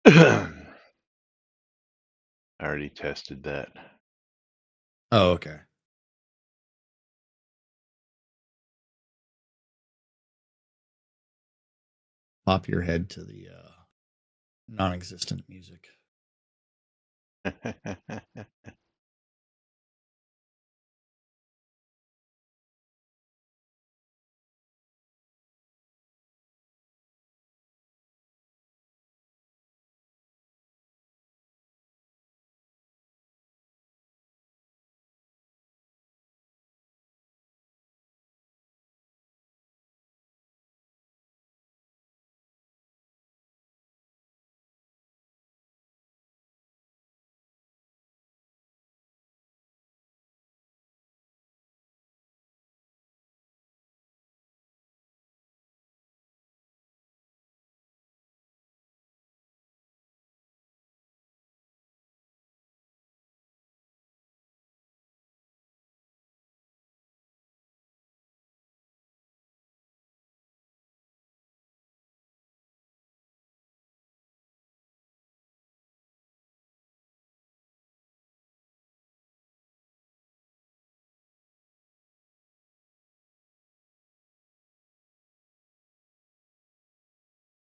I already tested that. Oh, okay. Pop your head to the non-existent music.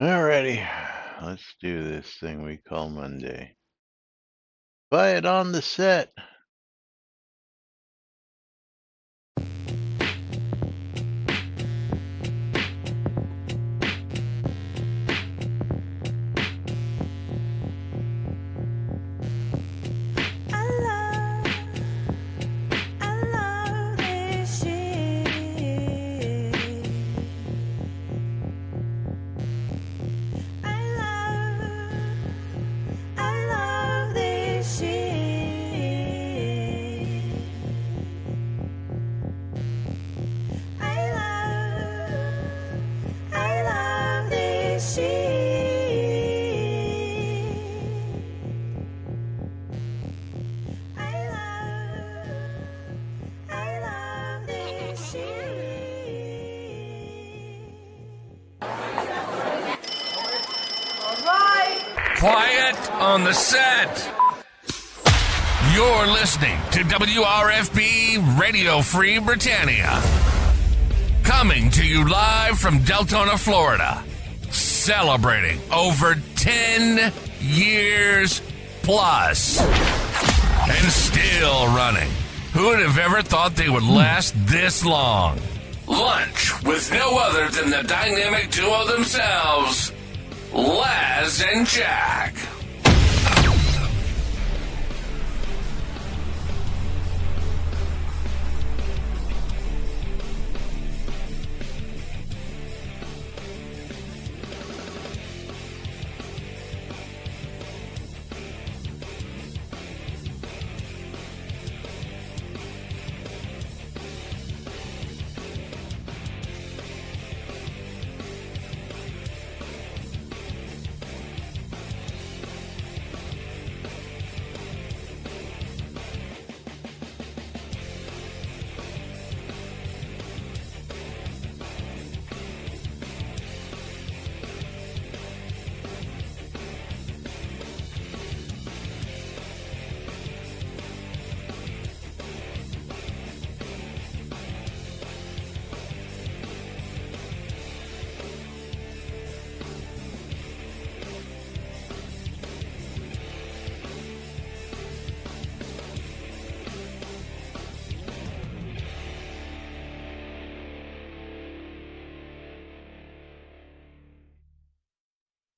Alrighty, let's do this thing we call Monday. Quiet on the set. Quiet on the set. You're listening to WRFB Radio Free Britannia. Coming to you live from Deltona, Florida. Celebrating over 10 years plus. And still running. Who would have ever thought they would last this long? Lunch with no other than the dynamic duo themselves, Laz and Jack.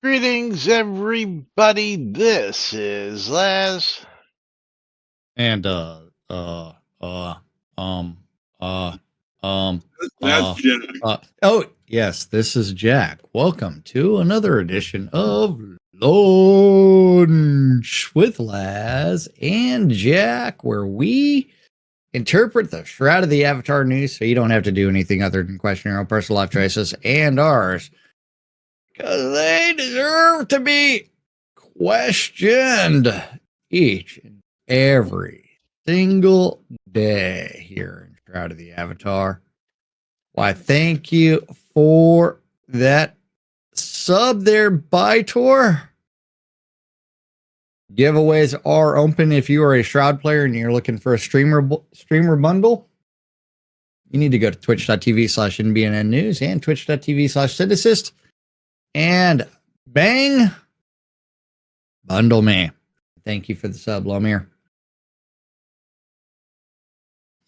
Greetings, everybody. This is Laz. And That's Jack. oh yes, this is Jack. Welcome to another edition of Lunch with Laz and Jack, where we interpret the Shroud of the Avatar news so you don't have to do anything other than question your own personal life choices and ours, because they deserve to be questioned each and every single day here in Shroud of the Avatar. Why, thank you for that sub there, Bytor. Giveaways are open if you are a Shroud player and you're looking for a streamer bundle. You need to go to twitch.tv/NBNN News and twitch.tv/Citicyst and bang, bundle me. Thank you for the sub, Lomir.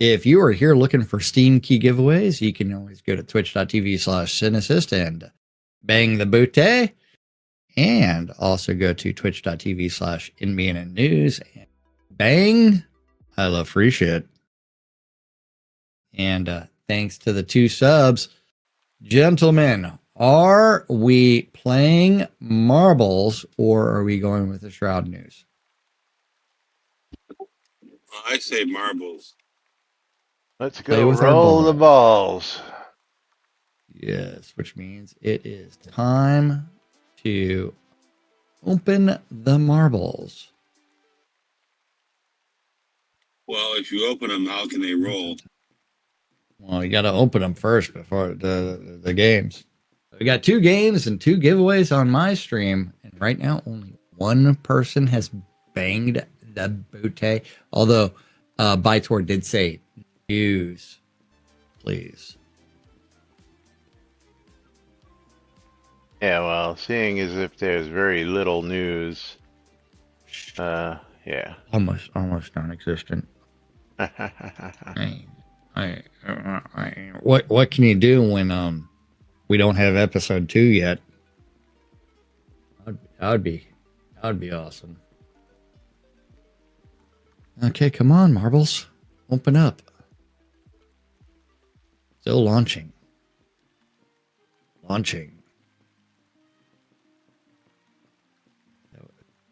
If you are here looking for Steam key giveaways, you can always go to twitch.tv/Cynicist and bang the booty. And also go to twitch.tv/NBNN News and bang, I love free shit. And thanks to the 2 subs. Gentlemen, are we playing marbles or are we going with the Shroud news? I say marbles. Let's Play go with our roll the balls. Yes, which means it is time to open the marbles. Well, if you open them, how can they roll? Well, you got to open them first before the games. We got 2 games and 2 giveaways on my stream, and right now only one person has banged the booty. Although Bytor did say news, please. Yeah, well, seeing as if there's very little news, yeah. Almost non-existent. What can you do when we don't have episode 2 yet? That would be awesome. Okay, come on, marbles, open up. Still launching.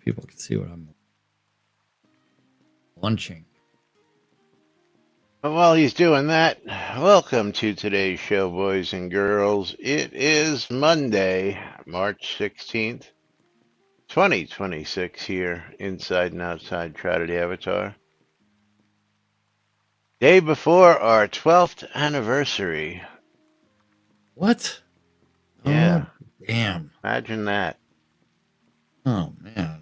People can see what I'm launching. But while he's doing that, welcome to today's show, boys and girls. It is Monday, March 16th, 2026 here, inside and outside Shroud of the Avatar. Day before our 12th anniversary. What? Yeah. Oh, damn. Imagine that. Oh, man.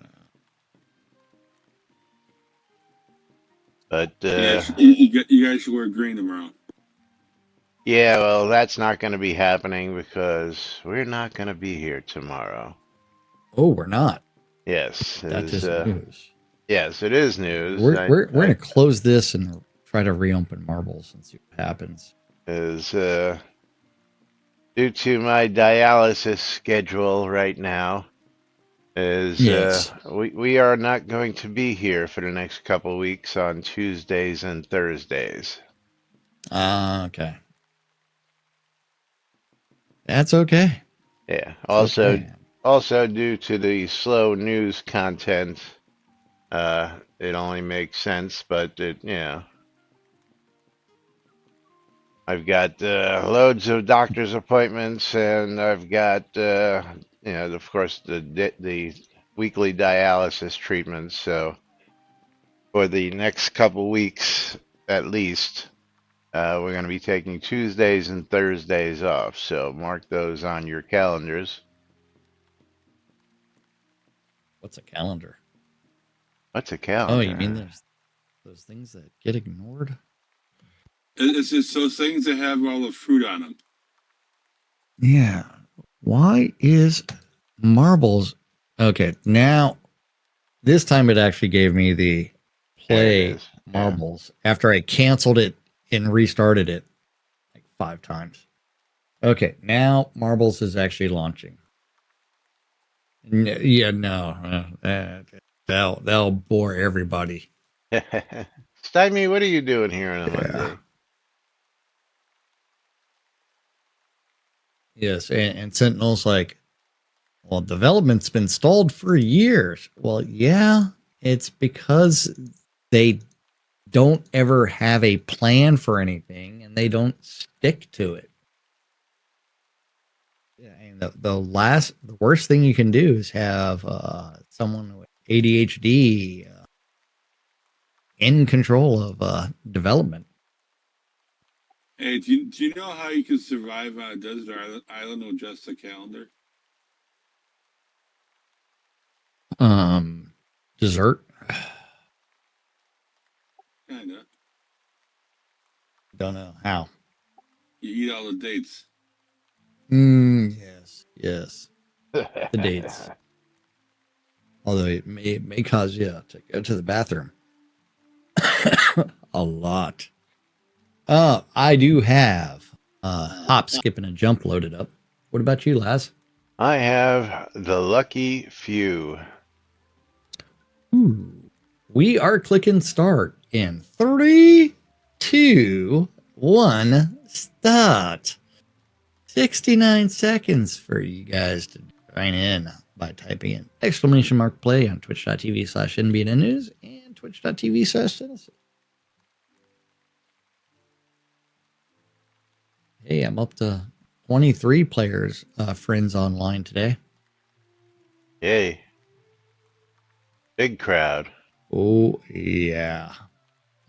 But, you guys should wear green tomorrow. yeah, well, that's not going to be happening because we're not going to be here tomorrow. Oh, we're not. Yes. That is news. Yes, it is news. We're going to close this and try to reopen marbles and see what happens. Is due to my dialysis schedule right now, is Yes. we are not going to be here for the next couple of weeks on Tuesdays and Thursdays. Okay. That's okay. Yeah. That's okay. Also due to the slow news content, it only makes sense, but I've got loads of doctor's appointments, and I've got of course the weekly dialysis treatments. So for the next couple weeks at least, we're going to be taking Tuesdays and Thursdays off. So mark those on your calendars. What's a calendar? What's a calendar? Oh, you mean those things that get ignored? It's just those things that have all the fruit on them. Yeah. Why is marbles? Okay, now this time it actually gave me the play marbles after I canceled it and restarted it like 5 times. Okay, now marbles is actually launching. That'll bore everybody. Stymie, what are you doing here on a Monday? Yes, and Sentinel's like, well, development's been stalled for years. Well, yeah, it's because they don't ever have a plan for anything and they don't stick to it. Yeah, and the worst thing you can do is have someone with ADHD in control of development. Hey, do you know how you can survive on a desert island with just a calendar? Dessert? Kinda. Don't know how. You eat all the dates. Yes. The dates. Although it may cause you to go to the bathroom a lot. I do have hop, skip, and a jump loaded up. What about you, Laz? I have the lucky few. Ooh. We are clicking start in 3, 2, 1, start. 69 seconds for you guys to join in by typing in !play on twitch.tv/NBNN News and twitch.tv/Tennessee. Hey, I'm up to 23 players, friends online today. Yay. Big crowd. Oh, yeah.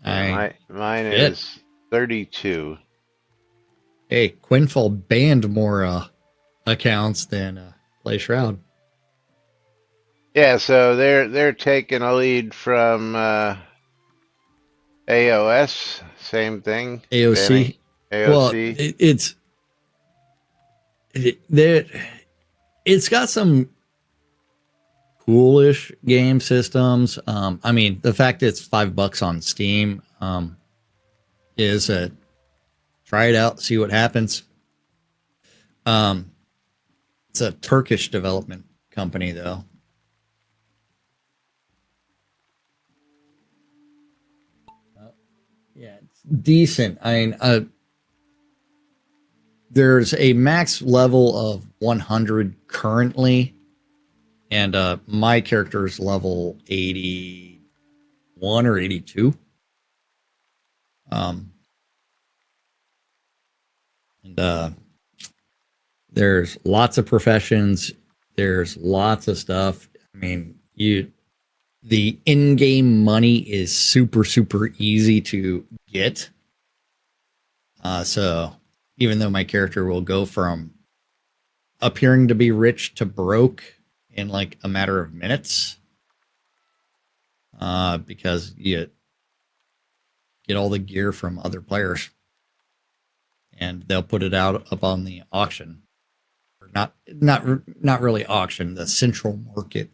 Mine Shit. is 32. Hey, Quinfall banned more accounts than Play Shroud. Yeah, so they're taking a lead from AOS. Same thing. AOC. Banning Well, AOC. it's got some coolish game systems. I mean, the fact it's $5 on Steam is a try it out, see what happens. It's a Turkish development company, though. Yeah, it's decent. I mean, there's a max level of 100 currently, and my character is level 81 or 82. And there's lots of professions. There's lots of stuff. I mean, the in-game money is super, super easy to get. So even though my character will go from appearing to be rich to broke in like a matter of minutes, because you get all the gear from other players, and they'll put it out up on the auction, or not really auction, the central market.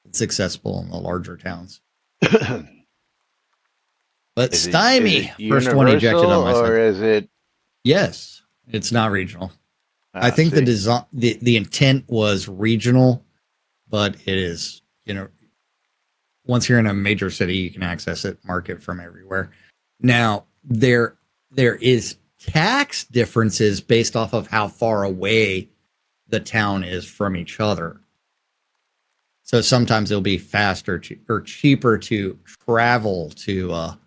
It's successful in the larger towns. But Is Stymie, it first one ejected on my universal, or side. is it? Yes, it's not regional. I Ah, think the see. design, the intent was regional, but it is, once you're in a major city, you can access it, market from everywhere. Now, there is tax differences based off of how far away the town is from each other. So sometimes it'll be faster or cheaper to travel to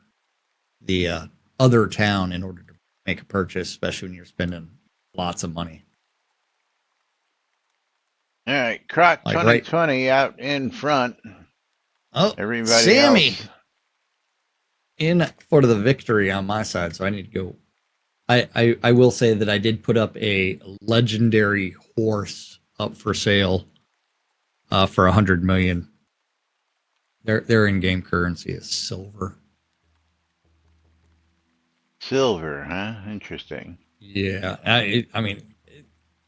the other town in order to make a purchase, especially when you're spending lots of money. All right, Croc Like, 2020 out in front. Oh, Everybody Sammy else. in for the victory on my side, so I need to go. I will say that I did put up a legendary horse up for sale for 100 million. Their in-game currency is silver. Silver, huh? Interesting. Yeah, I mean,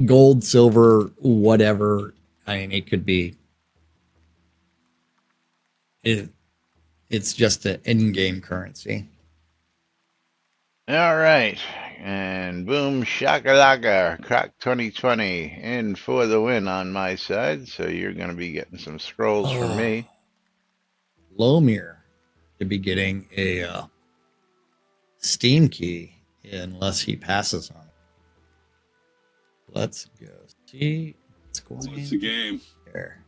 gold, silver, whatever. I mean, it could be. It's just an in-game currency. All right, and boom shakalaka, Croc 2020 in for the win on my side. So you're going to be getting some scrolls from me. Lomir to be getting a Steam key unless he passes on it. Let's go see what's going What's the game? here.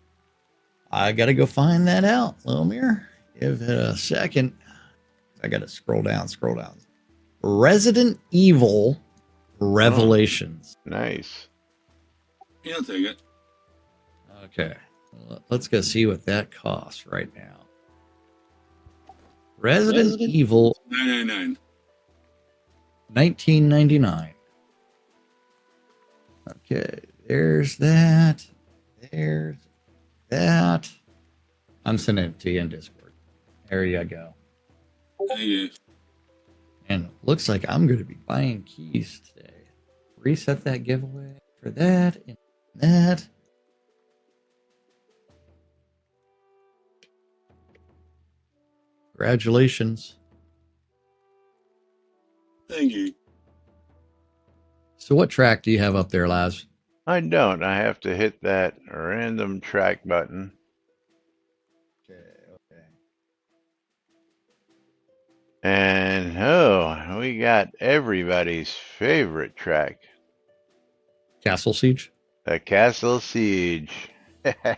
I gotta go find that out, Lomir. Give it a second. I gotta scroll down. Resident Evil Revelations. Nice. Yeah, I'll take it. Okay, let's go see what that costs right now. Resident Evil $9.99. 1999. Okay, there's that. There's that. I'm sending it to you in Discord. There you go. Thank you. And looks like I'm going to be buying keys today. Reset that giveaway for that and that. Congratulations. Thank you. So what track do you have up there, Laz? I don't. I have to hit that random track button. Okay. And oh, we got everybody's favorite track, Castle Siege? the Castle Siege.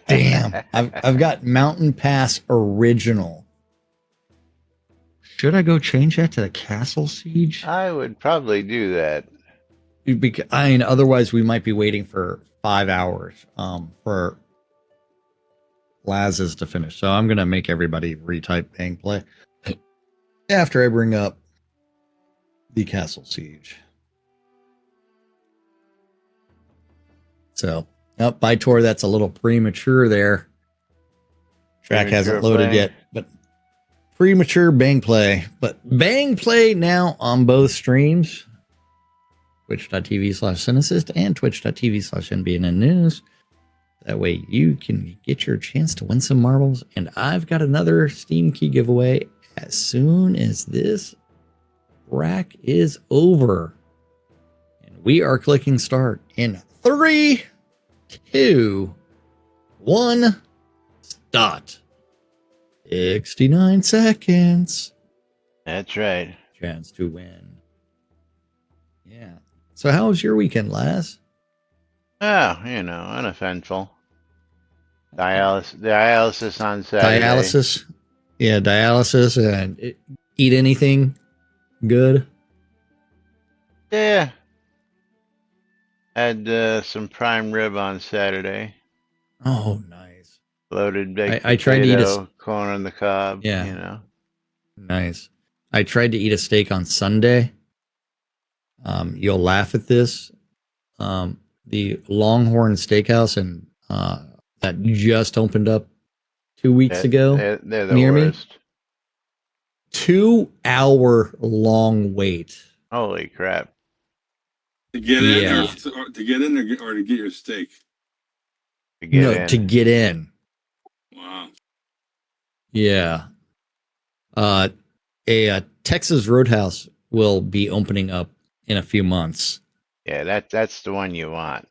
Damn. I've got Mountain Pass Original. Should I go change that to the Castle Siege? I would probably do that. Because, I mean, otherwise we might be waiting for 5 hours for Laz's to finish. So I'm gonna make everybody retype Bang Play after I bring up the Castle Siege. So by Tor, that's a little premature there. Track hasn't loaded play. yet, but premature Bang Play. But Bang Play now on both streams. Twitch.tv/Cinesist and Twitch.tv/NBNN News. That way you can get your chance to win some marbles. And I've got another Steam key giveaway as soon as this rack is over. And we are clicking start in 3, 2, 1, start. 69 seconds. That's right. Chance to win. Yeah. So how was your weekend, Laz? Oh, uneventful. Dialysis on Saturday. Dialysis. Yeah, dialysis. And eat anything good? Yeah. Had some prime rib on Saturday. Oh, nice. Loaded baked I tried to eat corn on the cob. Yeah. Nice. I tried to eat a steak on Sunday. You'll laugh at this. The Longhorn Steakhouse and that just opened up 2 weeks ago. They're the near worst. me. 2-hour long wait. Holy crap. To get Yeah. in, or to get in, or to get your steak. To get in. To get in. Wow. Yeah. A Texas Roadhouse will be opening up in a few months. Yeah, that's the one you want.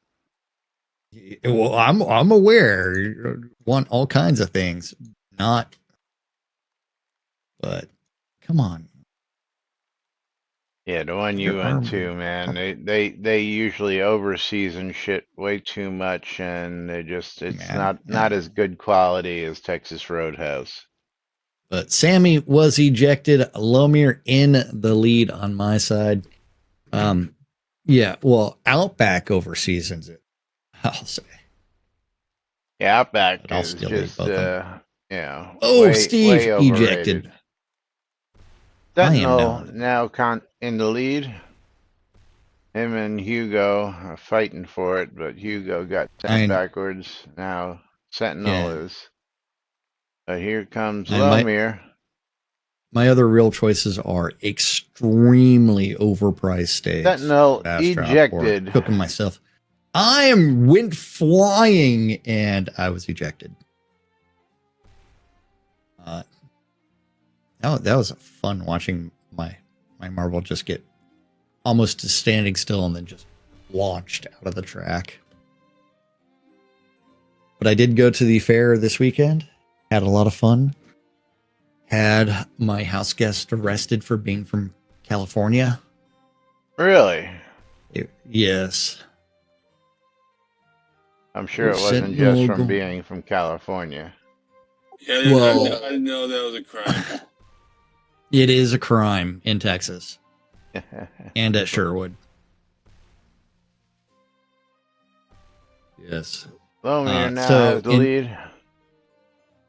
Well, I'm aware. You want all kinds of things, not. But come on. Yeah, the one you Your went arm- to, man. They usually overseason shit way too much, and it's Man, not as good quality as Texas Roadhouse. But Sammy was ejected. Lomir in the lead on my side. Yeah, well, Outback overseasons it, I'll say. Yeah, Outback But I'll is still just eat both of way Steve overrated. ejected. I am Sentinel not. now in the lead. Him and Hugo are fighting for it, but Hugo got sent backwards. Now Sentinel is. But here comes Lomir. My other real choices are extremely overpriced steaks. Sentinel ejected. Cooking myself. I went flying and I was ejected. That was fun watching my marble just get almost to standing still and then just launched out of the track. But I did go to the fair this weekend. Had a lot of fun. Had my house guest arrested for being from California. Really? Yes. I'm sure it wasn't just from being from California. Yeah, well, I didn't know that was a crime. It is a crime in Texas. And at Sherwood. Yes. Lomir now has the lead.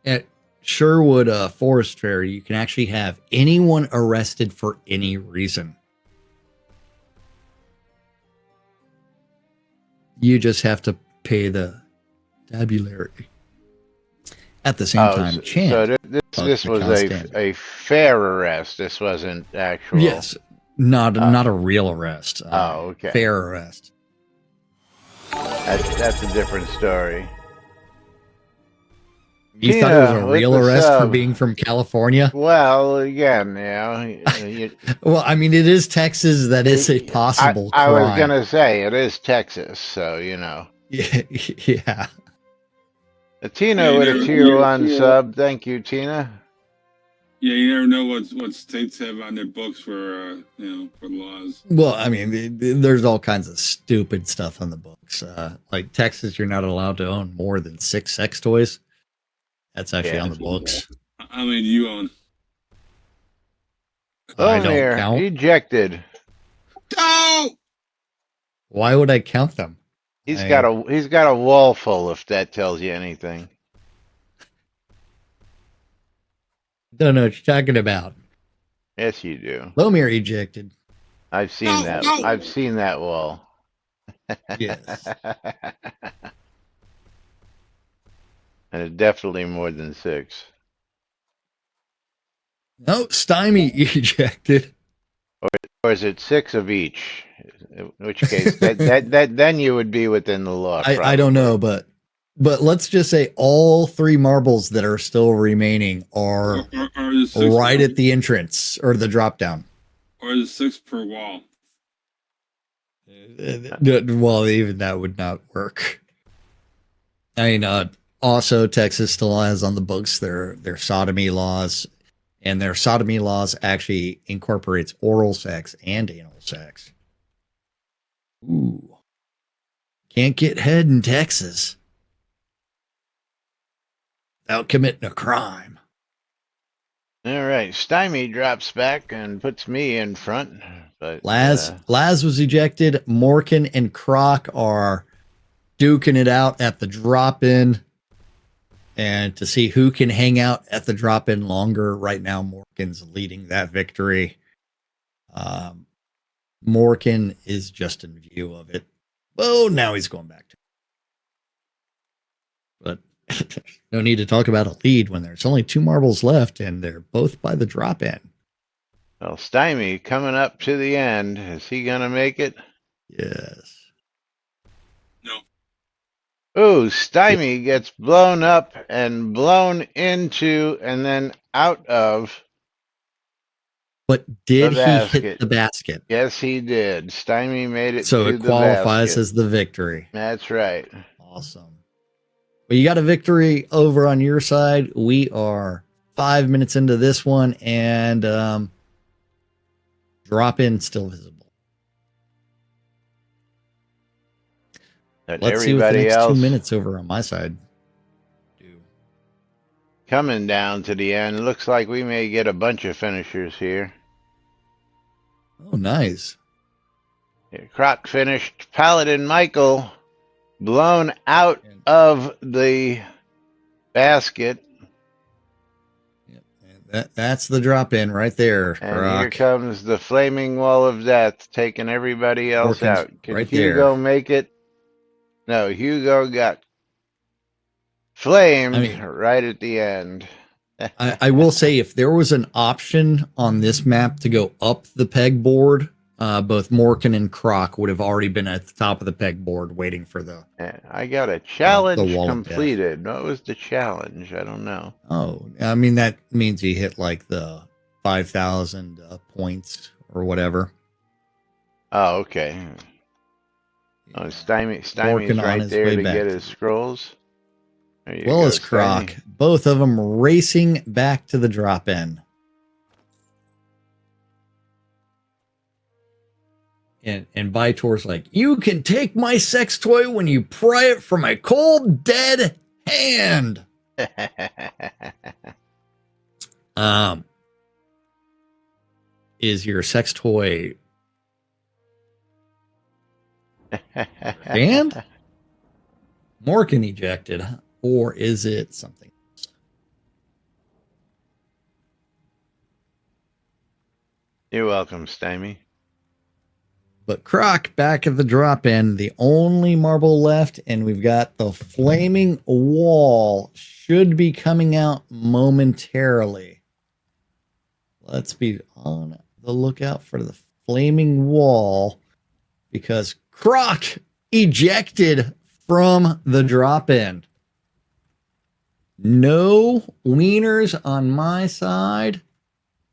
At Sherwood Forest Fair, you can actually have anyone arrested for any reason. You just have to pay the tabulary. At the same Oh, time, so chant bugs this the was count standard. a fair arrest. This wasn't actual. Yes, not Uh, not a real arrest. okay. Fair arrest. That's a different story. You thought it was a Tina with real the arrest for sub. being from California? Well, again, Well, I mean, it is Texas. That is a possible I was crime. gonna say it is Texas, so Yeah, yeah. Yeah, Tina you with a never, tier one sub. Thank you, Tina. yeah, you never know what states have on their books for for laws. Well, I mean, there's all kinds of stupid stuff on the books. Like Texas, you're not allowed to own more than 6 sex toys. That's actually Yeah. on the books. How many do you own? I don't Omir count. ejected. Oh! Why would I count them? He's got a wall full. If that tells you anything. Don't know what you're talking about. Yes, you do. Lomir ejected. I've seen that. I've seen that wall. Yes. And it's definitely more than 6. No, Stymie ejected. Or is it 6 of each? In which case, then you would be within the law. I don't know, but let's just say all 3 marbles that are still remaining are the 6 right at the entrance or the drop down. or the 6 per wall. Well, even that would not work. I mean, also Texas still has on the books their sodomy laws, and their sodomy laws actually incorporates oral sex and anal sex. Ooh. Can't get head in Texas without committing a crime. All right, Stymie drops back and puts me in front. But Laz was ejected. Morgan and Croc are duking it out at the drop-in, and to see who can hang out at the drop-in longer. Right now, Morgan's leading that victory. Morgan is just in view of it. Oh, now he's going back to it. But no need to talk about a lead when there's only 2 marbles left, and they're both by the drop-in. well, Stymie coming up to the end. Is he gonna make it? Yes. No. Ooh, Stymie gets blown up and blown into and then out of But did the he hit basket. the basket? Yes, he did. Stymie made it So to it the qualifies basket. as the victory. That's right. Awesome. Well, you got a victory over on your side. We are 5 minutes into this one, and drop in still visible. But Let's see what the everybody next else 2 minutes over on my side do. coming down to the end. Looks like we may get a bunch of finishers here. Oh, nice. Croc finished. Paladin Michael blown out of the basket. That's the drop in right there. And Croc. here comes the flaming wall of death, taking everybody else Morgan's out. Can right Hugo there. make it? No, Hugo got flamed right at the end. I will say, if there was an option on this map to go up the pegboard, both Morgan and Croc would have already been at the top of the pegboard waiting for the. I got a challenge wall of completed. What was the challenge? I don't know. Oh, I mean, that means you hit like the 5,000 points or whatever. Oh, okay. Oh, Stymie's right there to get his scrolls. Well as Croc, both of them racing back to the drop in. And Vitor's like, you can take my sex toy when you pry it from my cold, dead hand. Is your sex toy hand? Morgan ejected, or is it something else? You're welcome, Stymie. But Croc back at the drop in, the only marble left, and we've got the flaming wall. Should be coming out momentarily. Let's be on the lookout for the flaming wall because Croc ejected from the drop in. No wieners on my side.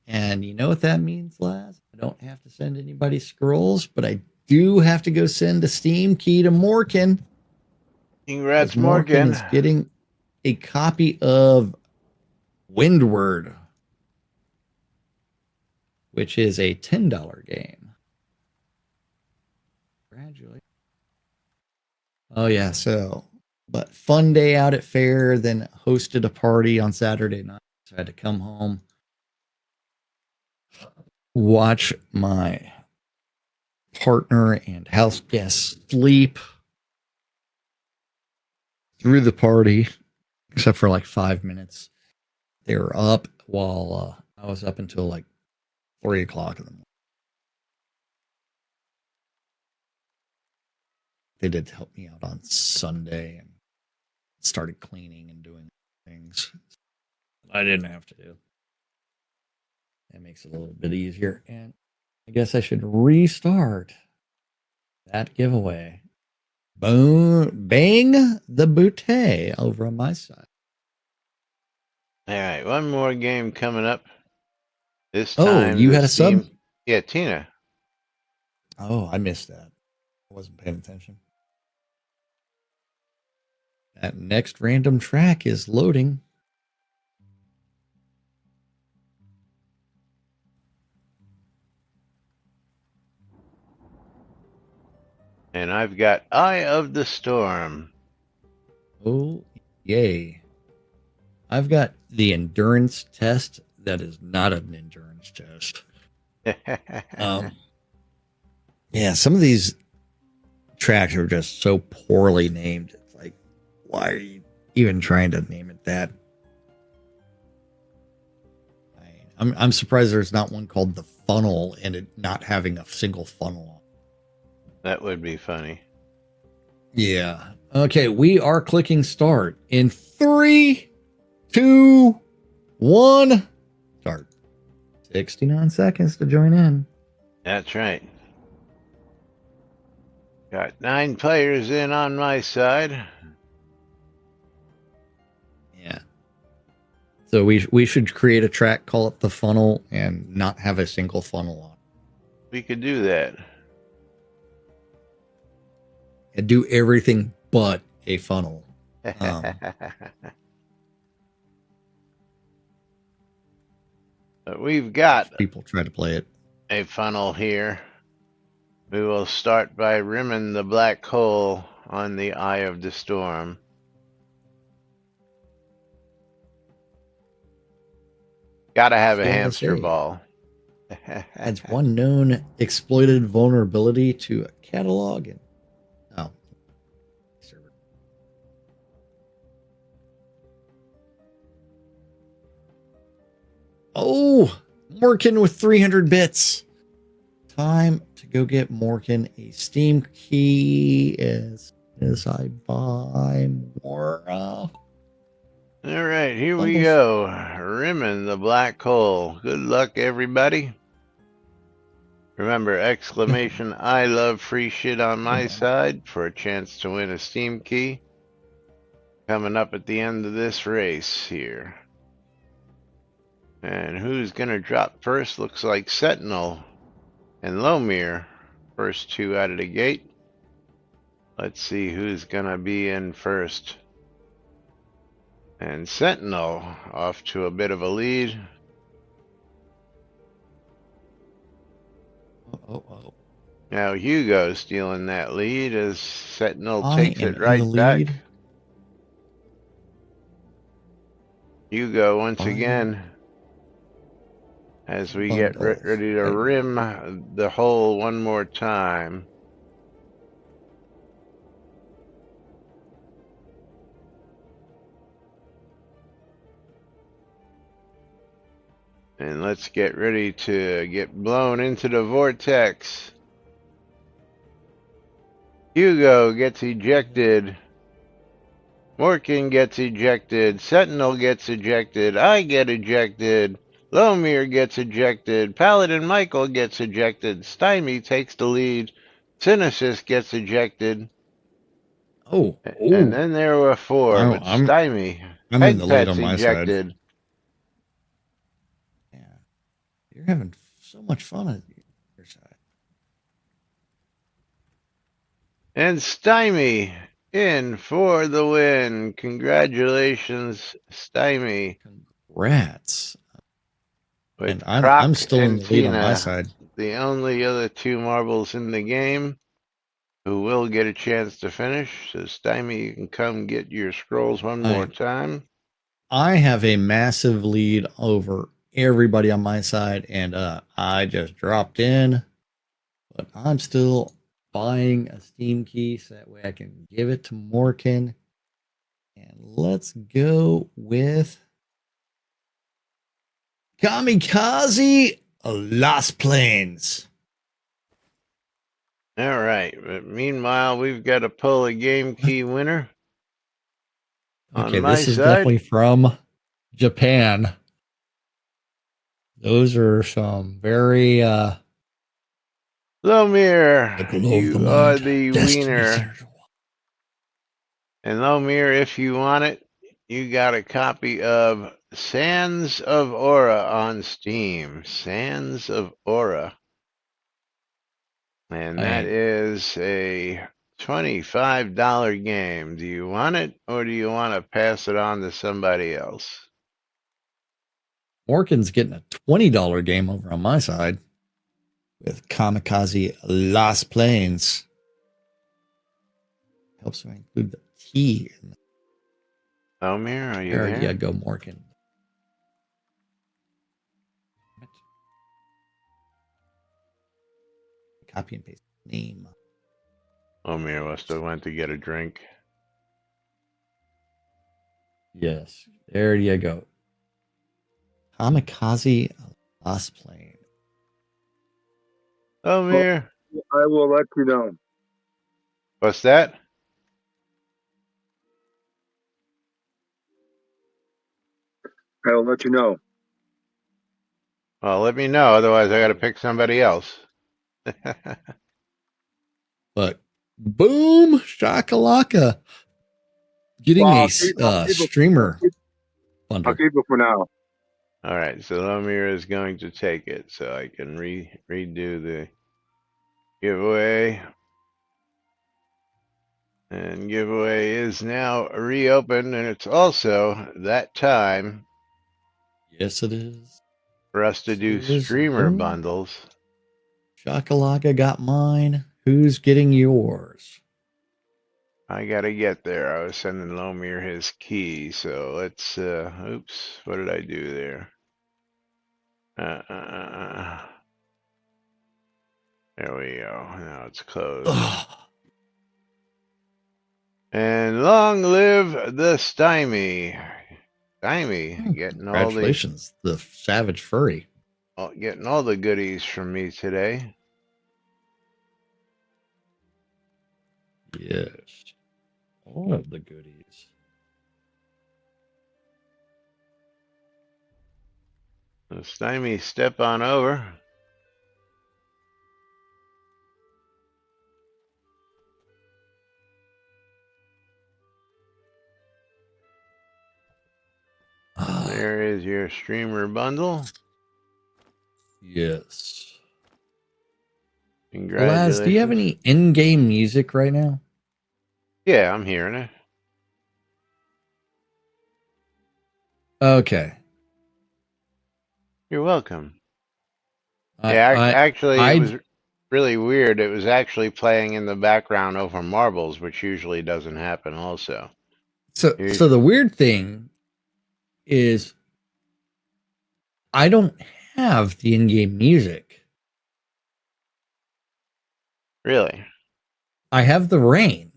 And you know what that means, Laz? I don't have to send anybody scrolls, but I do have to go send a Steam key to Morgan. Congrats, Morgan Morgan. is getting a copy of Windward, which is a $10 game. Congratulations. Oh, yeah. But fun day out at fair, then hosted a party on Saturday night. So I had to come home, watch my partner and house guests sleep through the party, except for like 5 minutes. They were up while I was up until like 3 o'clock in the morning. They did help me out on Sunday and started cleaning and doing things I didn't have to do. That makes it a little bit easier. And I guess I should restart that giveaway. Boom, bang the bouquet over on my side. All right, one more game coming up. This Oh, time you the had a Steam... sub? Yeah, Tina. Oh, I missed that. I wasn't paying attention. That next random track is loading. And I've got Eye of the Storm. Oh, yay. I've got the endurance test that is not an endurance test. Yeah, some of these tracks are just so poorly named. It's like, why are you even trying to name it that? I'm surprised there's not one called the Funnel and it not having a single funnel. That would be funny. Yeah. Okay, we are clicking start in 3, 2, 1. Start. 69 seconds to join in. That's right. Got 9 players in on my side. Yeah. So we should create a track, call it the Funnel, and not have a single funnel on. We could do that. And do everything but a funnel. But we've got People try to play it. a funnel here. We will start by rimming the black hole on the Eye of the Storm. Gotta have a hamster ball. Adds one known exploited vulnerability to a catalog. And oh, server. Oh, Morgan with 300 bits. Time to go get Morgan a Steam key as I buy more. All right, here we go. Rimming the black hole. Good luck, everybody. Remember, exclamation, I love free shit on my side for a chance to win a Steam key. Coming up at the end of this race here. And who's going to drop first? Looks like Sentinel and Lomir. First 2 out of the gate. Let's see who's going to be in first. And Sentinel off to a bit of a lead. Oh. Now Hugo stealing that lead as Sentinel takes it right back. Hugo once again as we get ready to rim the hole one more time. And let's get ready to get blown into the vortex. Hugo gets ejected. Morkin gets ejected. Sentinel gets ejected. I get ejected. Lomir gets ejected. Paladin Michael gets ejected. Stymie takes the lead. Synesis gets ejected. Oh, And oh, then there were four with I'm Stymie. I'm in Peg the lead Pet's on my side. ejected. Yeah, you're having so much fun on your side. And Stymie in for the win. Congratulations, Stymie. Congrats. And With I'm Croc still in and the lead on my Tina, side. the only other two marbles in the game who will get a chance to finish. So Stymie, you can come get your scrolls one more time. I have a massive lead over everybody on my side, and I just dropped in, but I'm still buying a Steam key so that way I can give it to Morkin. And let's go with Kamikaze Lost Plains. All right. But meanwhile, we've got to pull a game key winner. Okay, On my this is side, definitely from Japan. Those are some very Lomir, glow of the you are mind. the Destiny wiener. Centers. And Lomir, if you want it, you got a copy of Sands of Aura on Steam. Sands of Aura. And that is a $25 game. Do you want it, or do you want to pass it on to somebody else? Morkin's getting a $20 game over on my side with Kamikaze Lost Plains. Helps me include the T. Lomir, are you There you there? go, Morkin. Copy and paste name. Lomir must have went to get a drink. Yes, there you go. Kamikaze Lost Plains. Lomir, I will let you know. what's that? I will let you know. Well, let me know. Otherwise, I got to pick somebody else. But boom, shakalaka. Getting Well, a I'll keep it. streamer I'll bundle. keep it for now. All right, so Lomir is going to take it, so I can redo the giveaway. And giveaway is now reopened, and it's also that time Yes, it is. for us to do It is. streamer Boom. bundles. Shakalaka got mine. Who's getting yours? I gotta get there. I was sending Lomir his key, so let's. Oops, what did I do there? There we go. Now it's closed. Ugh. And long live the Stymie. Stymie getting Congratulations, the Savage Furry. getting all the goodies from me today. Yes. All of the goodies. So Stymie, step on over. There is your streamer bundle. Yes. Congratulations. Laz, do you have any in-game music right now? Yeah, I'm hearing it. Okay. You're welcome. I, Yeah, I, actually, I, it was really weird. It was actually playing in the background over marbles, which usually doesn't happen also. so the weird thing is I don't have the in-game music. Really? I have the rain.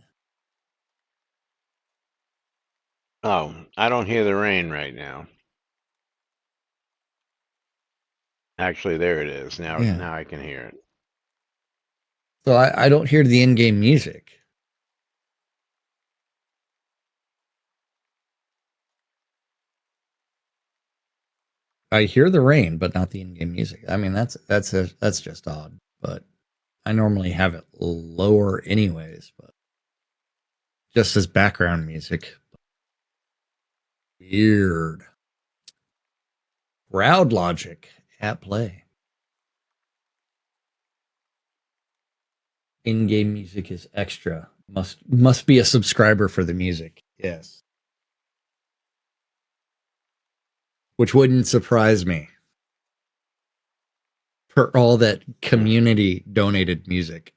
Oh, I don't hear the rain right now. Actually, there it is. Now, Yeah. now I can hear it. So I don't hear the in-game music. I hear the rain, but not the in-game music. I mean, that's just odd. But I normally have it lower anyways, but just as background music. Weird. Shroud logic at play. In-game music is extra. Must be a subscriber for the music. Yes. Which wouldn't surprise me. For all that community donated music.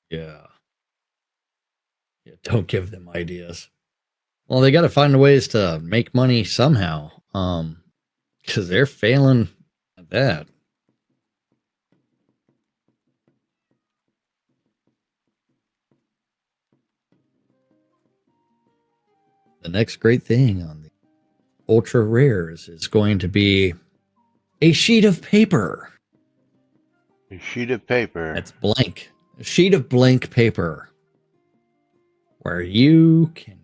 Yeah. Don't give them ideas. Well, they got to find ways to make money somehow. Because they're failing at that. The next great thing on the ultra rares is going to be a sheet of paper. A sheet of paper. That's blank. A sheet of blank paper where you can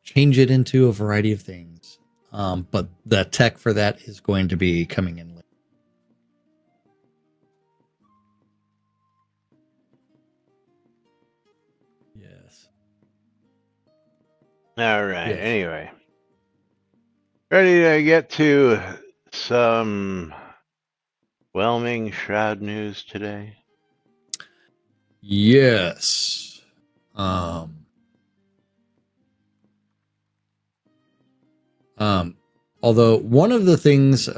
change it into a variety of things. But the tech for that is going to be coming in later. Yes. All right. Yes. Anyway, ready to get to some whelming Shroud news today? Yes. Although one of the things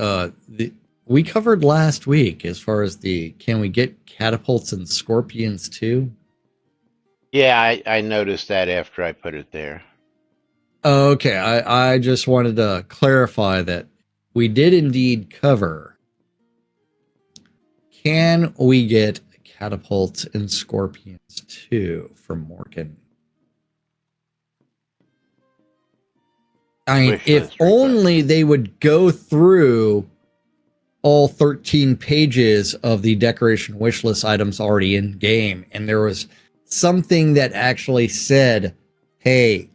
we covered last week, as far as can we get catapults and scorpions too? Yeah, I noticed that after I put it there. Okay, I just wanted to clarify that we did indeed cover. Can we get catapults and scorpions too from Morgan? I mean, if only they would go through all 13 pages of the decoration wish list items already in game, and there was something that actually said, hey,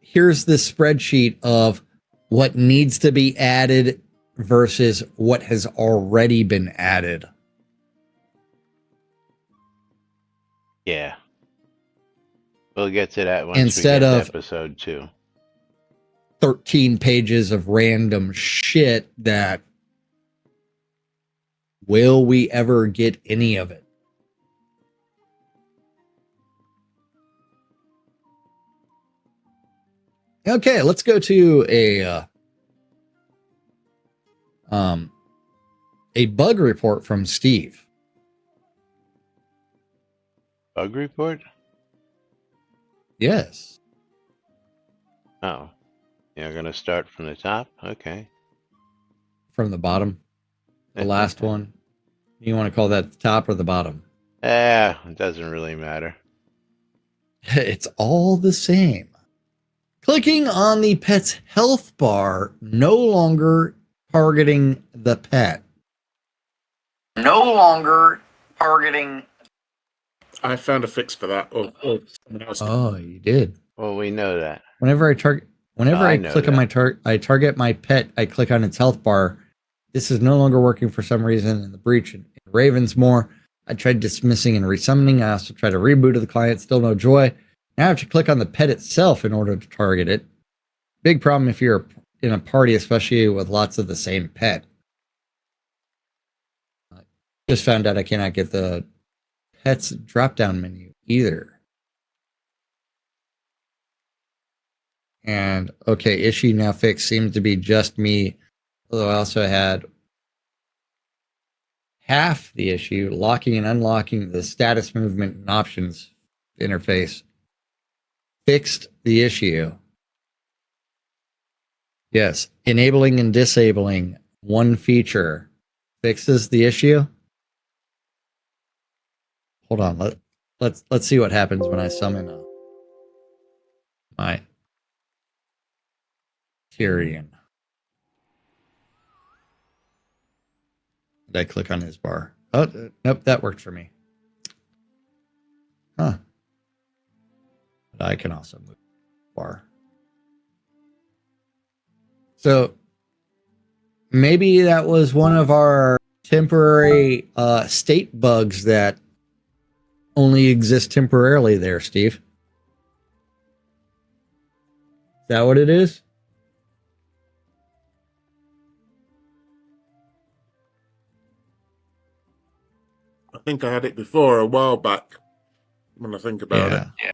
here's the spreadsheet of what needs to be added versus what has already been added. Yeah. We'll get to that once Instead we get of to episode 2. 13 pages of random shit that will we ever get any of it? Okay, let's go to a bug report from Steve. Bug report? Yes. Oh. You're going to start from the top? Okay. From the bottom. The last one. You want to call that the top or the bottom? It doesn't really matter. It's all the same. Clicking on the pet's health bar, no longer targeting the pet. No longer targeting. I found a fix for that. Or someone else. Oh, you did. Well, we know that. Whenever I click that. on I target my pet, I click on its health bar. This is no longer working for some reason in the breach in Ravensmore. I tried dismissing and resummoning. I also tried a reboot of the client. Still no joy. Now I have to click on the pet itself in order to target it. Big problem if you're in a party, especially with lots of the same pet. Just found out I cannot get the pets drop-down menu either. And okay, issue now fixed seems to be just me. Although I also had half the issue locking and unlocking the status movement and options interface. Fixed the issue. Yes, enabling and disabling one feature fixes the issue. Hold on, let's see what happens when I summon my Tyrion. Did I click on his bar? Oh, nope, that worked for me. Huh. I can also move bar. So maybe that was one of our temporary state bugs that only exist temporarily there, Steve. Is that what it is? I think I had it before a while back when I think about it. Yeah.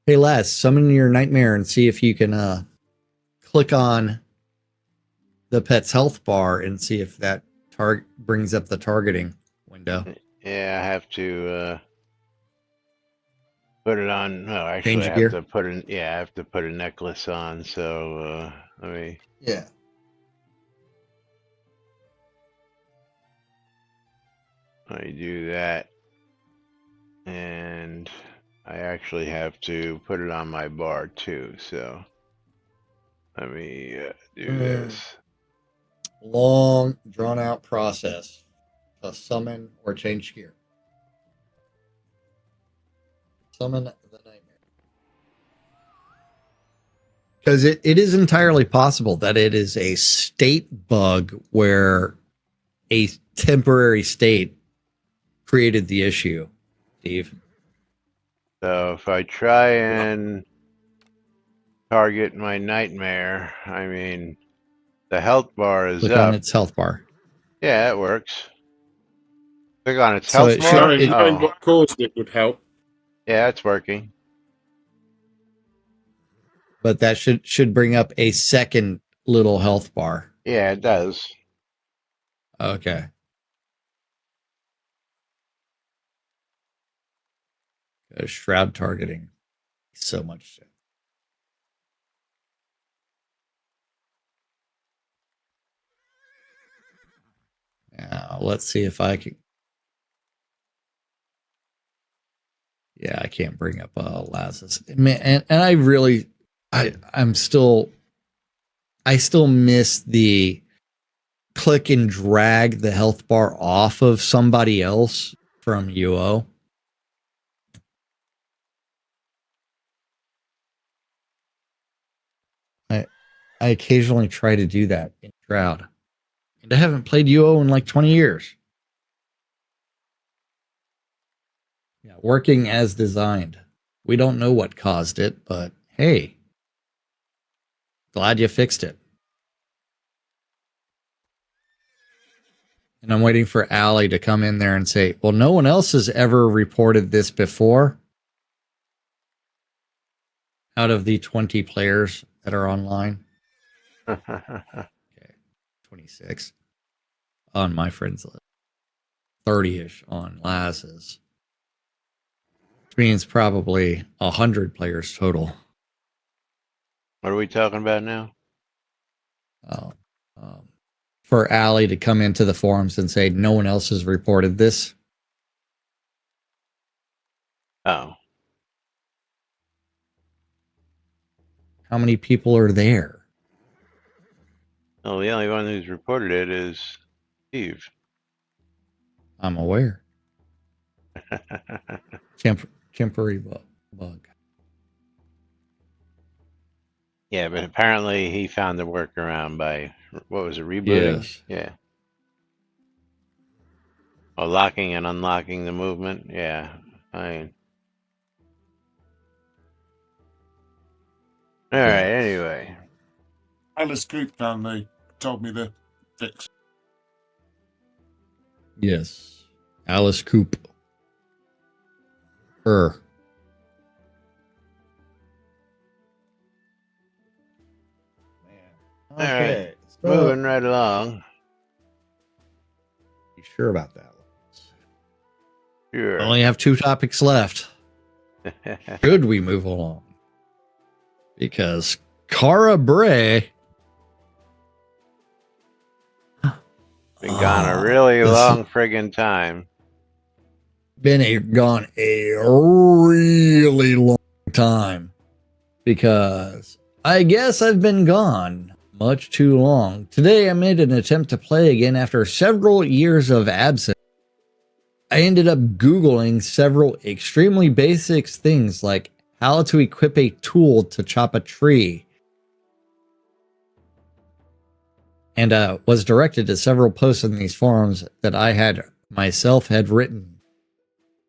Hey, Laz, summon your nightmare and see if you can click on the pet's health bar and see if that brings up the targeting window. Yeah, I have to put it on. No, actually, Change I have gear? to put in. Yeah, I have to put a necklace on. So let me. Yeah. I do that, and I actually have to put it on my bar too. So let me do this. Long, drawn out process to summon or change gear. Summon the nightmare. Because it is entirely possible that it is a state bug where a temporary state created the issue, Steve. So if I try and target my nightmare, I mean, the health bar is Click up. on its health bar. Yeah, it works. Click on its So health it should- bar. Knowing what caused it would help. Yeah, it's working. But that should bring up a second little health bar. Yeah, it does. Okay. Shroud targeting. So much shit. Now, let's see if I can. Yeah, I can't bring up Lazarus. Man, and I really, I still miss the click and drag the health bar off of somebody else from UO. I occasionally try to do that in Shroud. And I haven't played UO in like 20 years. Yeah, working as designed. We don't know what caused it, but hey, glad you fixed it. And I'm waiting for Allie to come in there and say, well, no one else has ever reported this before. Out of the 20 players that are online. Okay, 26 on my friends list. 30-ish on Laz's. Which means probably 100 players total. What are we talking about now? For Allie to come into the forums and say no one else has reported this. Oh, How many people are there? well, the only one who's reported it is Steve. I'm aware. Temporary bug. Yeah, but apparently he found the workaround by, what was it, rebooting? Yes. Yeah. Oh, locking and unlocking the movement. Yeah, fine. All right, anyway. Alice Coop told me the fix. Yes. Alice Coop. Okay. All right. Moving right along. You sure about that? Sure. I only have 2 topics left. Should we move along? Because Cara Bray Been gone a really long friggin' time. Gone a really long time. Because I guess I've been gone much too long. Today I made an attempt to play again after several years of absence. I ended up Googling several extremely basic things like how to equip a tool to chop a tree, and was directed to several posts in these forums that I had myself had written,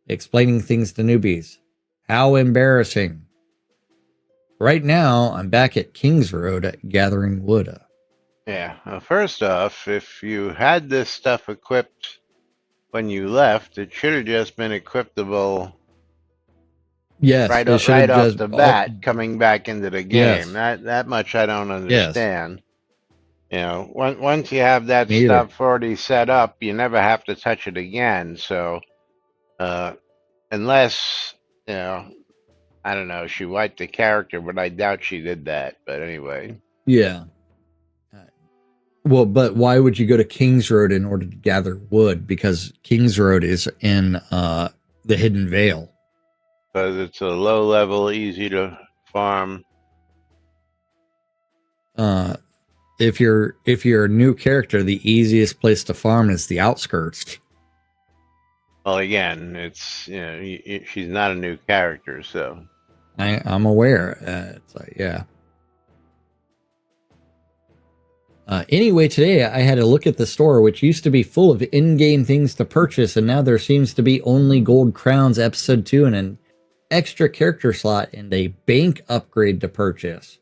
explaining things to newbies. How embarrassing. Right now, I'm back at Kings Road gathering wood. Yeah. Well, first off, if you had this stuff equipped when you left, it should have just been equipable Yes, it should have right off just. the Oh, bat coming back into the game. yes, That much I don't yes, understand. You know, once you have that me either. stuff already set up, you never have to touch it again. So, unless, you know, I don't know, she wiped the character, but I doubt she did that. But anyway, Yeah. Well, but why would you go to Kings Road in order to gather wood? Because Kings Road is in the Hidden Vale. because it's a low level, easy to farm. If you're a new character, the easiest place to farm is the outskirts. Well, again, it's, you know, she's not a new character, so. I'm aware. It's like, yeah. Anyway, today I had a look at the store, which used to be full of in-game things to purchase, and now there seems to be only Gold Crowns Episode 2 and an extra character slot and a bank upgrade to purchase.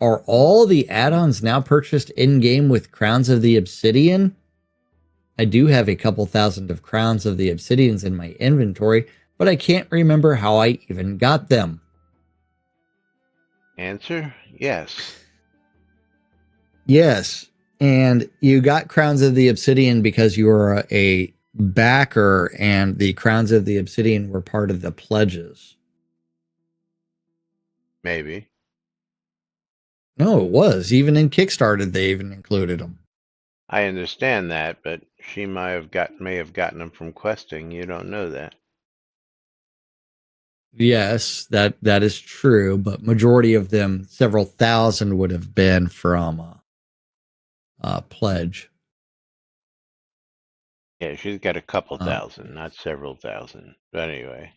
Are all the add-ons now purchased in-game with Crowns of the Obsidian? I do have a couple thousand of Crowns of the Obsidians in my inventory, but I can't remember how I even got them. Answer, yes. Yes, and you got Crowns of the Obsidian because you were a backer, and the Crowns of the Obsidian were part of the pledges. Maybe. No, it was. Even in Kickstarter, they even included them. I understand that, but she may have gotten them from questing. You don't know that. Yes, that is true, but majority of them, several thousand, would have been from pledge. Yeah, she's got a couple thousand, not several thousand. But anyway.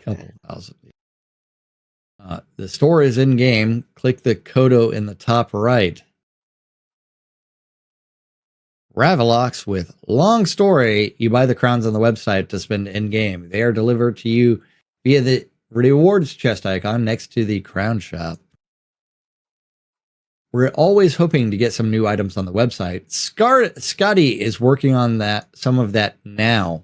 Couple thousand. The store is in game. Click the Kodo in the top right. Ravelox with long story. You buy the crowns on the website to spend in game. They are delivered to you via the rewards chest icon next to the crown shop. We're always hoping to get some new items on the website. Scotty is working on some of that now.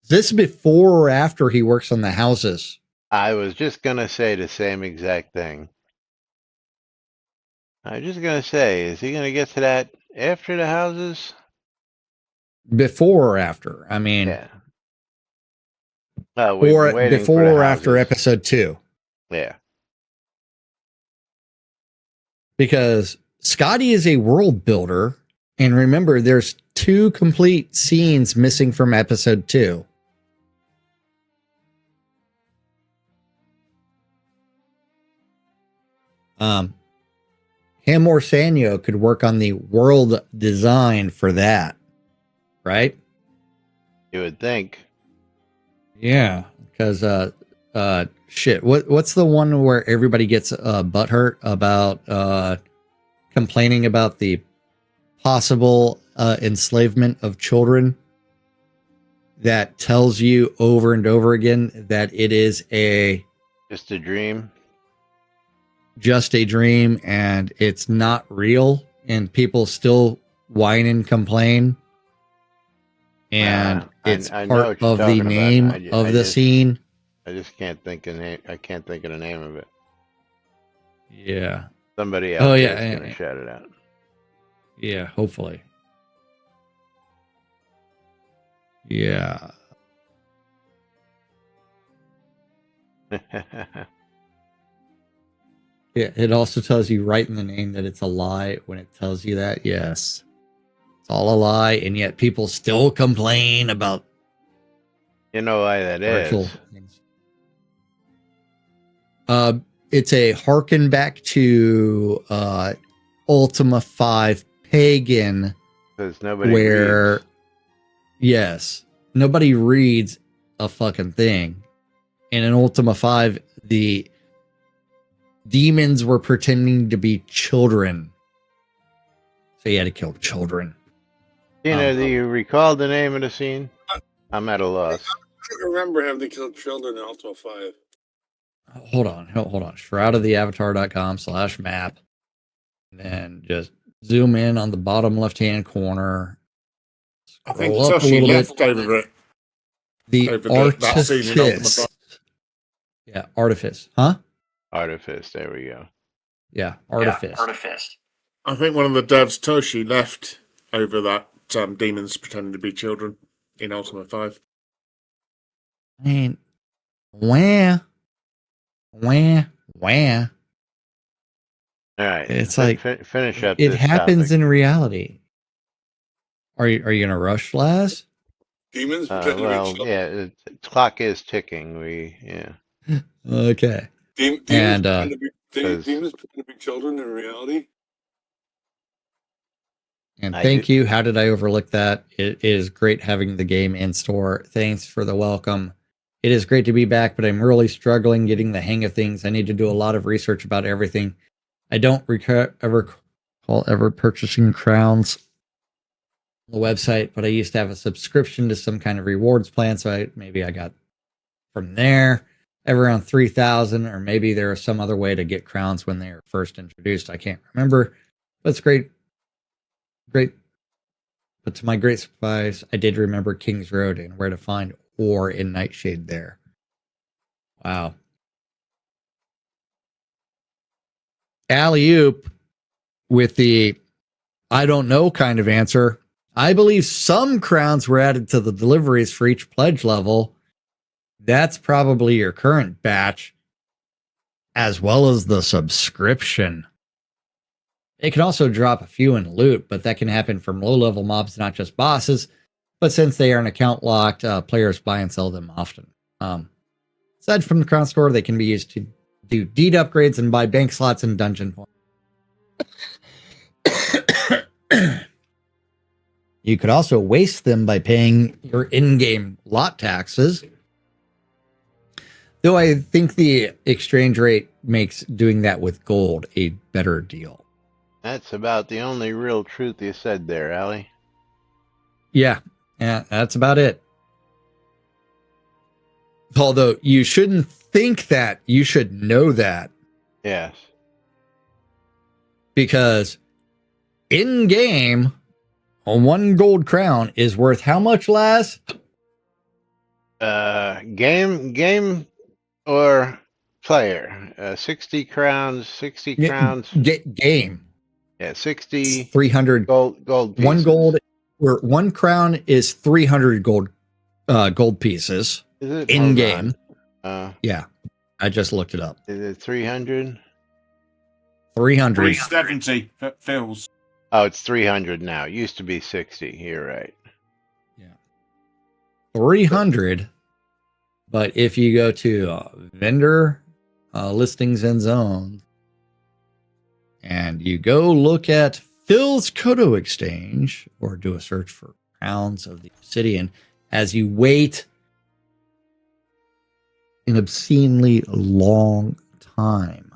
Is this before or after he works on the houses? I was just going to say the same exact thing. I was just going to say, is he going to get to that after the houses? Before or after? I mean, yeah. We've been waiting before for the or after houses. episode 2? Yeah. Because Scotty is a world builder, and remember, there's 2 complete scenes missing from episode 2. Him or Sanyo could work on the world design for that, right? You would think. Yeah, because shit. What's the one where everybody gets butthurt about complaining about the possible enslavement of children? That tells you over and over again that it is just a dream. Just a dream, and it's not real, and people still whine and complain. And it's I part of the name of the scene. I just can't think of name. I can't think of the name of it. Yeah. Somebody else is gonna shout it out. Yeah, hopefully. Yeah. Yeah, it also tells you right in the name that it's a lie when it tells you that. Yes. It's all a lie, and yet people still complain about. You know why that is? Things. It's a harken back to Ultima 5 Pagan Because nobody where reads. yes, nobody reads a fucking thing. And in Ultima 5, the demons were pretending to be children. So you had to kill children. Tina, do you recall the name of the scene? I'm at a loss. I don't remember having to kill children in Ultima 5. Hold on. shroudoftheavatar.com/map. And then just zoom in on the bottom left-hand corner. I think Scroll up a Toshi little left bit. over it. The Over that scene in Ultima artifice. 5. Yeah, artifice. Huh? Artifice, there we go. Yeah, artifice. I think one of the devs, Toshi, left over that demons pretending to be children in Ultima 5. I mean, wah. All right. It's like finish up it this happens topic. in reality. Are you gonna rush, Laz? Demons pretend to be Well, children. yeah, the clock is ticking. Okay. Demons And pretend to be Because demons pretend to be children in reality. and I thank do. you. How did I overlook that? It is great having the game in store. Thanks for the welcome. It is great to be back, but I'm really struggling getting the hang of things. I need to do a lot of research about everything. I don't ever recall ever purchasing crowns on the website, but I used to have a subscription to some kind of rewards plan, so maybe I got from there around 3,000, or maybe there was some other way to get crowns when they were first introduced. I can't remember, but it's great. But to my great surprise, I did remember King's Road and where to find ore in Nightshade there. Wow. Alley-oop with the I don't know kind of answer. I believe some crowns were added to the deliveries for each pledge level. That's probably your current batch, as well as the subscription. It can also drop a few in loot, but that can happen from low-level mobs, not just bosses. But since they aren't account locked, players buy and sell them often. Aside from the crown store, they can be used to do deed upgrades and buy bank slots and dungeon points. You could also waste them by paying your in-game lot taxes. Though I think the exchange rate makes doing that with gold a better deal. That's about the only real truth you said there, Allie. Yeah, that's about it. Although you shouldn't think that, you should know that. Yes. Because in-game, a 1 gold crown is worth how much, Laz? Game or player? 60 crowns. 60 crowns. Game. Yeah, 60 300 gold pieces. 1 gold, or 1 crown is 300 gold pieces. Is it? In Hold game. on. Yeah, I just looked it up. Is it 300? 300. 370 Phil's. Oh, it's 300 now. It used to be 60. You're right. Yeah. 300. But if you go to vendor listings and zones, and you go look at Phil's Kodo Exchange, or do a search for Crowns of the Obsidian, as you wait an obscenely long time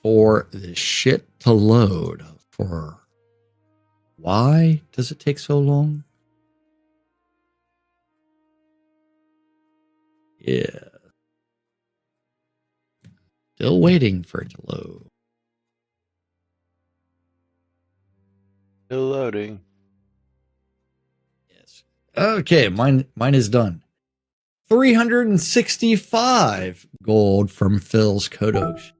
for the shit to load. For why does it take so long? Yeah. Still waiting for it to load. Still loading. Yes. Okay, mine is done. 365 gold from Phil's Kodo Exchange.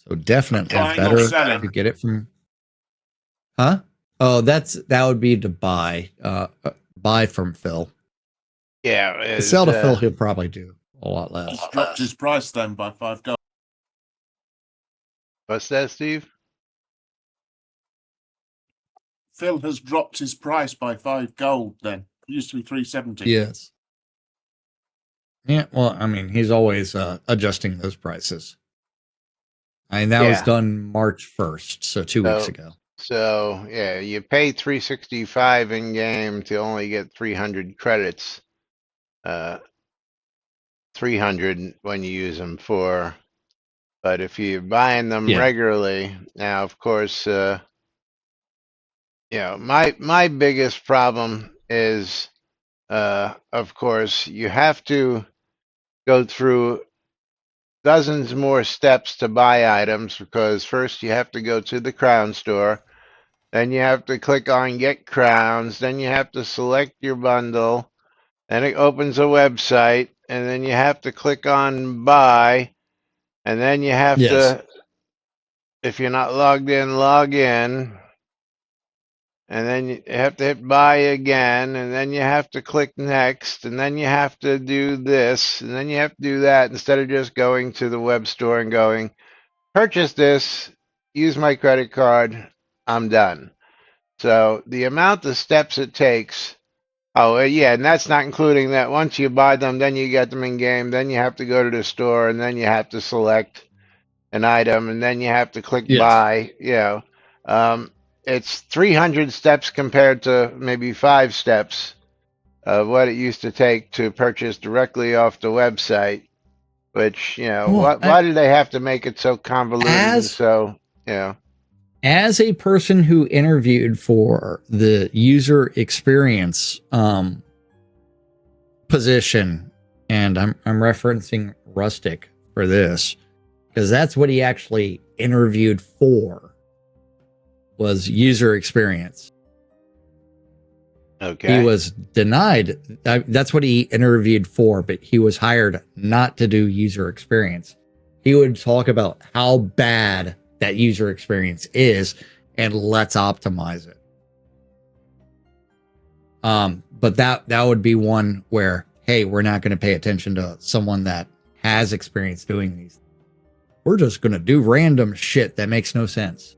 So definitely Buying or better selling? to get it from. Huh? Oh, that would be to buy. Buy from Phil. Yeah. To sell to Phil, he'll probably do a lot less. He's dropped his price then by 5 gold. What's that, Steve? Phil has dropped his price by 5 gold then. It used to be 370. Yes. Yeah, well, I mean, he's always adjusting those prices. I mean, that was Yeah. done March 1st, so 2 weeks ago. So yeah, you pay 365 in game to only get 300 credits. 300 when you use them for. But if you're buying them Yeah. regularly, now of course, my biggest problem is, of course, you have to go through dozens more steps to buy items because first you have to go to the crown store, then you have to click on get crowns, then you have to select your bundle, then it opens a website, and then you have to click on buy, and then you have Yes. to, if you're not logged in, log in, and then you have to hit buy again, and then you have to click next, and then you have to do this, and then you have to do that instead of just going to the web store and going, purchase this, use my credit card, I'm done. So the amount of steps it takes, oh, yeah, and that's not including that once you buy them, then you get them in game, then you have to go to the store, and then you have to select an item, and then you have to click Yes. buy. It's 300 steps compared to maybe 5 steps of what it used to take to purchase directly off the website. Which Well, why do they have to make it so convoluted and as so as a person who interviewed for the user experience position, and I'm referencing Rustic for this because that's what he actually interviewed for, was user experience. Okay. He was denied. That's what he interviewed for, but he was hired not to do user experience. He would talk about how bad that user experience is and let's optimize it. But that would be one where, hey, we're not going to pay attention to someone that has experience doing these. We're just going to do random shit that makes no sense.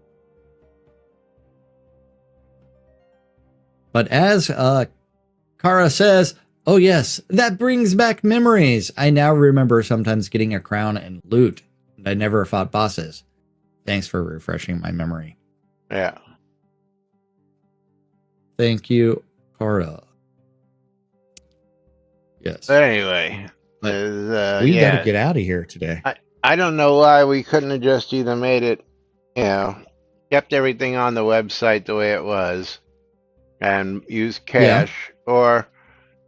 But as Kara says, oh yes, that brings back memories. I now remember sometimes getting a crown and loot, and I never fought bosses. Thanks for refreshing my memory. Yeah. Thank you, Kara. Yes. But anyway, But we yeah. got to get out of here today. I don't know why we couldn't have just either made it, kept everything on the website the way it was and used cash, or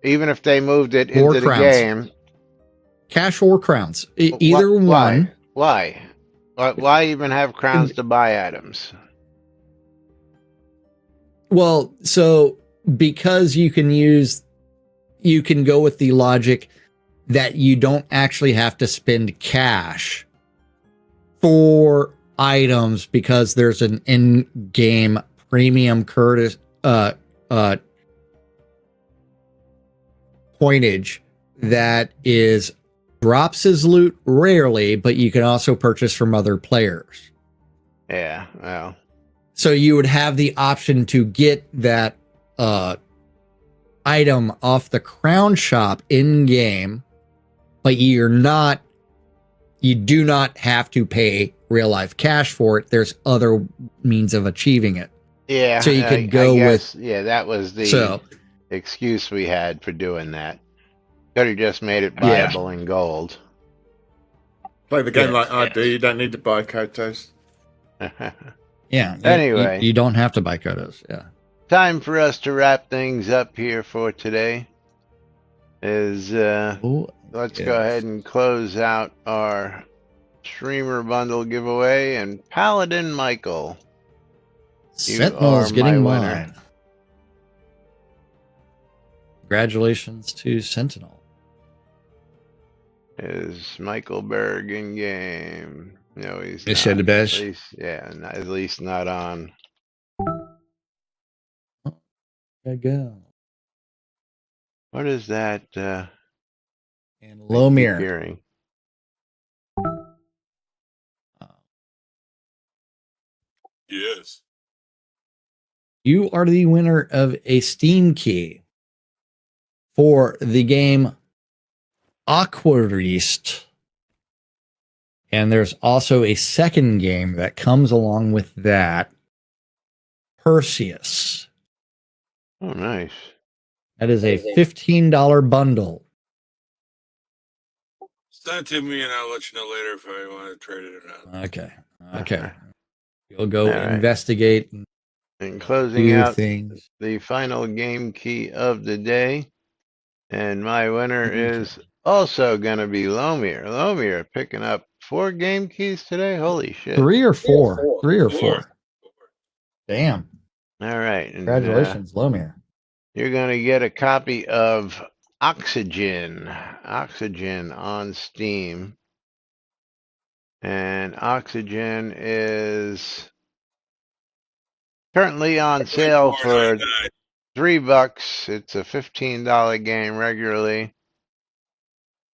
even if they moved it Or into the crowns. game. Cash or crowns. Either one. Why? Why even have crowns to buy items? Well, so because you can go with the logic that you don't actually have to spend cash for items because there's an in-game premium coinage that is drops as loot rarely, but you can also purchase from other players. Yeah, well. So you would have the option to get that item off the crown shop in game, but you do not have to pay real life cash for it. There's other means of achieving it. Yeah. So you could go with. Yeah, that was the excuse we had for doing that. Could have just made it buyable in gold. Play the game like I do. You don't need to buy Kotos. Yeah. Anyway. You don't have to buy Kotos. Yeah. Time for us to wrap things up here for today. Let's go ahead and close out our streamer bundle giveaway, and Paladin Michael, Sentinel's getting winner. mine. Congratulations to Sentinel. Is Michael Berg in game? No, he's not. At least not on. There you go. What is that? And Lomir. Hearing. Yes. You are the winner of a Steam key for the game Aquarist. And there's also a second game that comes along with that, Perseus. Oh, nice. That is a $15 bundle. Send it to me and I'll let you know later if I want to trade it or not. Okay. Okay. You'll go All right. investigate And closing do out things. the final game key of the day. And my winner Okay. is also going to be Lomir. Lomir picking up 4 game keys today. Holy shit. 3 or 4? 3 or 4. Damn. All right. And, Congratulations, Lomir. you're going to get a copy of Oxygen. Oxygen on Steam. And Oxygen is currently on sale for $3. It's a $15 game regularly.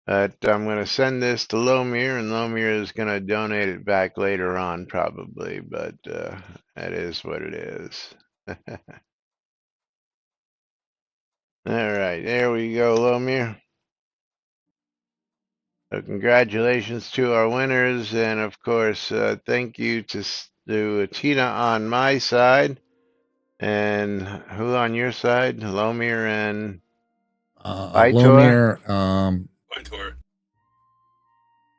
But I'm going to send this to Lomir, and Lomir is going to donate it back later on, probably. But that is what it is. All right, there we go, Lomir. So congratulations to our winners, and of course, thank you to Tina on my side, and who on your side? Lomir and Vitor Lomir,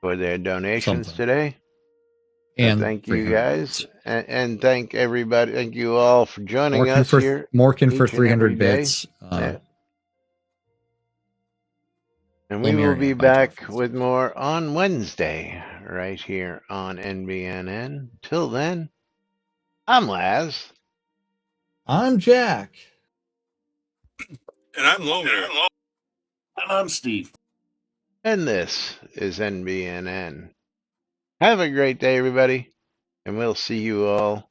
for their donations something. today. So And thank you 300 guys, bits. and thank everybody. Thank you all for joining us here. Morkin for each and every 300 day. bits. Yeah. And we Lomir will be and Vitor back for with more on Wednesday, right here on NBNN. Till then, I'm Laz. I'm Jack. And I'm Lomir. And I'm Steve. And this is NBNN. Have a great day, everybody. And we'll see you all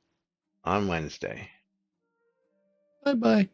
on Wednesday. Bye-bye.